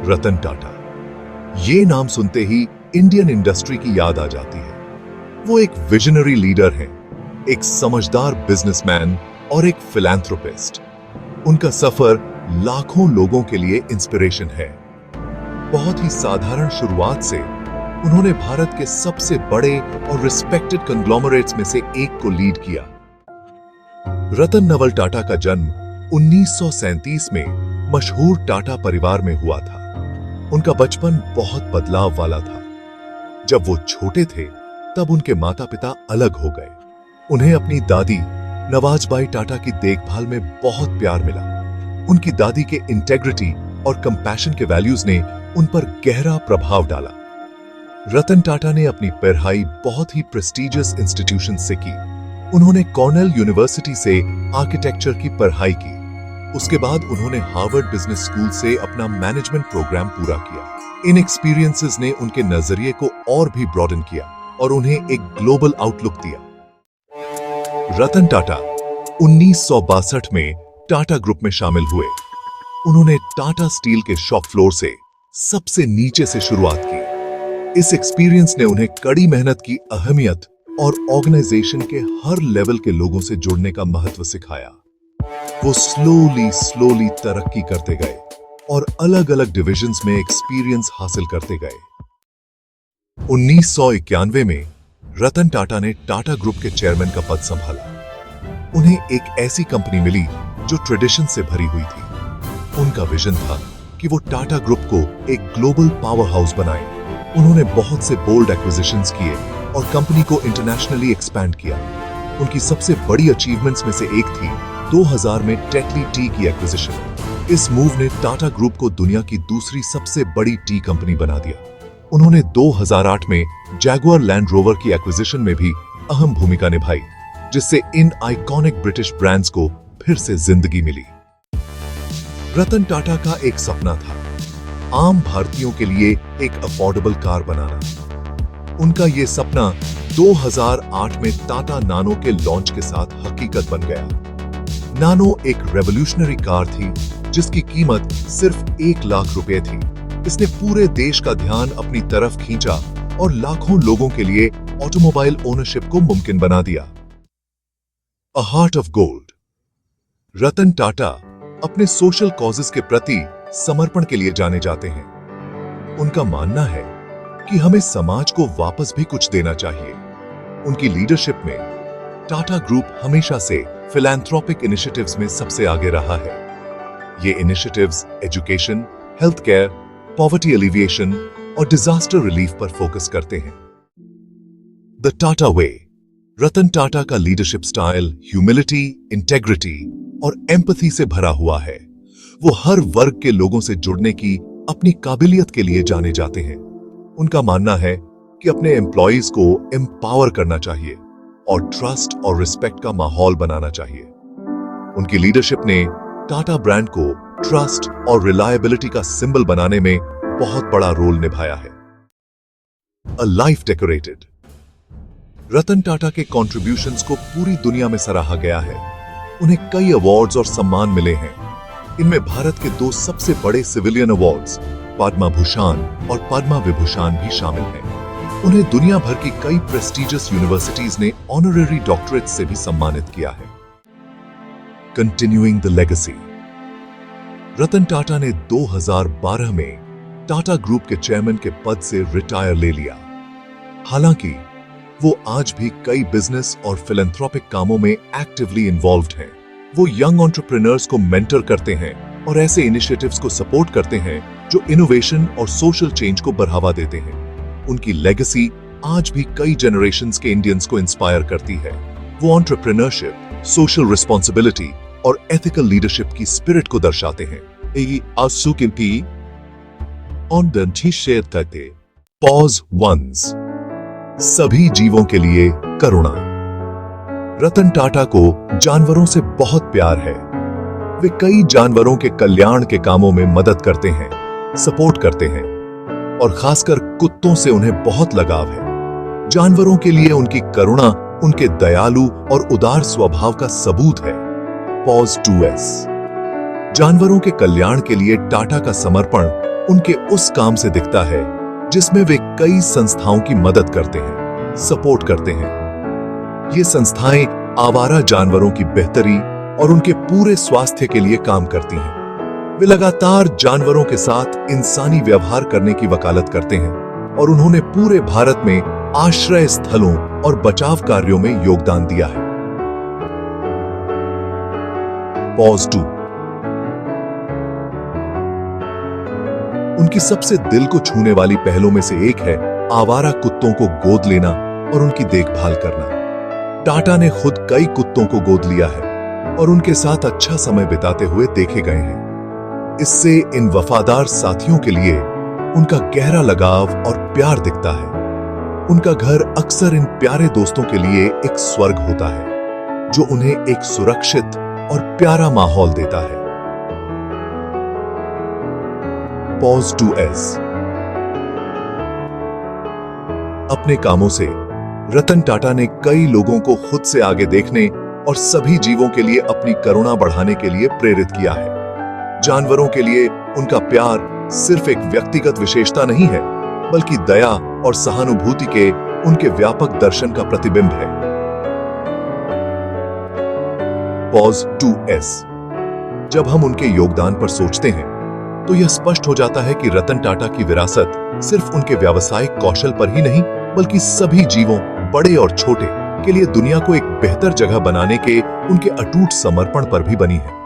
रतन टाटा। ये नाम सुनते ही इंडियन इंडस्ट्री की याद आ जाती है। वो एक विजनरी लीडर हैं, एक समझदार बिजनेसमैन और एक फिलैंथ्रोपिस्ट। उनका सफर लाखों लोगों के लिए इंस्पिरेशन है। बहुत ही साधारण शुरुआत से उन्होंने भारत के सबसे बड़े और रिस्पेक्टेड कंग्लोमरेट्स में से एक को लीड किया। रतन नवल टाटा का जन्म 1937 में मशहूर टाटा परिवार में हुआ था। उनका बचपन बहुत बदलाव वाला था। जब वो छोटे थे तब उनके माता पिता अलग हो गए। उन्हें अपनी दादी नवाजबाई टाटा की देखभाल में बहुत प्यार मिला। उनकी दादी के इंटेग्रिटी और कंपैशन के वैल्यूज ने उन पर गहरा प्रभाव डाला। रतन टाटा ने अपनी पढ़ाई बहुत ही प्रेस्टिजियस इंस्टीट्यूशन से की। उन्होंने कॉर्नेल यूनिवर्सिटी से आर्किटेक्चर की पढ़ाई की। उसके बाद उन्होंने हार्वर्ड बिजनेस स्कूल से अपना मैनेजमेंट प्रोग्राम पूरा किया। इन एक्सपीरियंसेस ने उनके नजरिए को और भी ब्रॉडन किया और उन्हें एक ग्लोबल आउटलुक दिया। रतन टाटा 1962 में टाटा ग्रुप में शामिल हुए। उन्होंने टाटा स्टील के शॉप फ्लोर से सबसे नीचे से शुरुआत की। इस एक्सपीरियंस ने उन्हें कड़ी मेहनत की अहमियत और ऑर्गेनाइजेशन के हर लेवल के लोगों से जुड़ने का महत्व सिखाया। वो स्लोली तरक्की करते गए और अलग अलग डिविजन्स में एक्सपीरियंस हासिल करते गए। 1991 में रतन टाटा ने टाटा ग्रुप के चेयरमैन का पद संभाला। उन्हें एक ऐसी कंपनी मिली जो ट्रेडिशन से भरी हुई थी। उनका विजन था कि वो टाटा ग्रुप को एक ग्लोबल पावर हाउस बनाए। उन्होंने बहुत से बोल्ड एक्विजिशंस किए और कंपनी को इंटरनेशनली एक्सपैंड किया। उनकी सबसे बड़ी अचीवमेंट्स में से एक थी 2000 में टेटली टी की एक्विजिशन। इस मूव ने टाटा ग्रुप को दुनिया की दूसरी सबसे बड़ी टी कंपनी बना दिया। उन्होंने 2008 में जैगुआर लैंड रोवर की एक्विजिशन में भी अहम भूमिका निभाई, जिससे इन आइकॉनिक ब्रिटिश ब्रांड्स को फिर से जिंदगी मिली। रतन टाटा का एक सपना था, आम भारतीयों के लिए एक अफोर्डेबल कार बनाना। उनका यह सपना 2008 में टाटा नानो के लॉन्च के साथ हकीकत बन गया। नानो एक रेवोल्यूशनरी कार थी जिसकी कीमत सिर्फ 1 लाख रुपए थी। इसने पूरे देश का ध्यान अपनी तरफ खींचा और लाखों लोगों के लिए ऑटोमोबाइल ओनरशिप को मुमकिन बना दिया। A heart of gold. Ratan Tata अपने सोशल कॉजेस के प्रति समर्पण के लिए जाने जाते हैं। उनका मानना है कि हमें समाज को वापस भी कुछ देना चाहिए। उनकी लीडरशिप में टाटा ग्रुप हमेशा से फिलैंथ्रोपिक इनिशिएटिव्स में सबसे आगे रहा है। ये initiatives education, health care, poverty alleviation और डिजास्टर रिलीफ पर फोकस करते हैं। द टाटा वे। रतन टाटा का लीडरशिप स्टाइल ह्यूमिलिटी, इंटेग्रिटी और एम्पैथी से भरा हुआ है। वो हर वर्ग के लोगों से जुड़ने की अपनी काबिलियत के लिए जाने जाते हैं। उनका मानना है कि अपने एम्प्लॉइज को एम्पावर करना चाहिए और ट्रस्ट और रिस्पेक्ट का माहौल बनाना चाहिए। उनकी लीडरशिप ने टाटा ब्रांड को ट्रस्ट और रिलायबिलिटी का सिंबल बनाने में बहुत बड़ा रोल निभाया है। A life decorated. Ratan Tata के कॉन्ट्रिब्यूशंस को पूरी दुनिया में सराहा गया है। उन्हें कई अवार्ड्स और सम्मान मिले हैं। इनमें भारत के 2 सबसे बड़े सिविलियन अवार्ड्स पद्म भूषण और पद्म विभूषण भी शामिल हैं। उन्हें दुनिया भर की कई प्रेस्टिजियस यूनिवर्सिटीज ने ऑनररी डॉक्टरेट से भी सम्मानित किया है। Continuing the legacy. Ratan Tata ने 2012 में टाटा ग्रुप के चेयरमैन के पद से रिटायर ले लिया। हालांकि वो आज भी कई बिजनेस और फिलैंथ्रोपिक कामों में एक्टिवली इन्वॉल्व्ड हैं। वो यंग एंटरप्रेन्योर्स को मेंटर करते हैं और ऐसे इनिशिएटिव्स को सपोर्ट करते हैं जो इनोवेशन और सोशल चेंज को बढ़ावा देते हैं। उनकी लेगेसी आज भी कई जनरेशंस के इंडियंस को इंस्पायर करती है। वो एंटरप्रेन्योरशिप, सोशल रिस्पांसिबिलिटी और एथिकल लीडरशिप की स्पिरिट को दर्शाते हैं। Pause once. सभी जीवों के लिए करुणा। रतन टाटा को जानवरों से बहुत प्यार है। वे कई जानवरों के कल्याण के कामों में मदद करते हैं, सपोर्ट करते हैं और खासकर कुत्तों से उन्हें बहुत लगाव है। जानवरों के लिए उनकी करुणा उनके दयालु और उदार स्वभाव का सबूत है। Pause 2s। जानवरों के कल्याण के लिए टाटा का समर्पण उनके उस काम से दिखता है जिसमें वे कई संस्थाओं की मदद करते हैं, सपोर्ट करते हैं। ये संस्थाएं आवारा जानवरों की बेहतरी और उनके पूरे स्वास्थ्य के लिए काम करती हैं। वे लगातार जानवरों के साथ इंसानी व्यवहार करने की वकालत करते हैं और उन्होंने पूरे भारत में आश्रय स्थलों और बचाव कार्यों में योगदान दिया है। पॉज 2। उनकी सबसे दिल को छूने वाली पहलों में से एक है आवारा कुत्तों को गोद लेना और उनकी देखभाल करना। टाटा ने खुद कई कुत्तों को गोद लिया है और उनके साथ अच्छा समय बिताते हुए देखे गए हैं। इससे इन वफादार साथियों के लिए उनका गहरा लगाव और प्यार दिखता है। उनका घर अक्सर इन प्यारे दोस्तों के लिए एक स्वर्ग होता है, जो उन्हें एक सुरक्षित और प्यारा माहौल देता है। Pause 2S। अपने कामों से रतन टाटा ने कई लोगों को खुद से आगे देखने और सभी जीवों के लिए अपनी करुणा बढ़ाने के लिए प्रेरित किया है। जानवरों के लिए उनका प्यार सिर्फ एक व्यक्तिगत विशेषता नहीं है, बल्कि दया और सहानुभूति के उनके व्यापक दर्शन का प्रतिबिंब है। Pause 2S। जब हम उनके योगदान पर सोचते हैं तो यह स्पष्ट हो जाता है कि रतन टाटा की विरासत सिर्फ उनके व्यावसायिक कौशल पर ही नहीं, बल्कि सभी जीवों, बड़े और छोटे, के लिए दुनिया को एक बेहतर जगह बनाने के उनके अटूट समर्पण पर भी बनी है।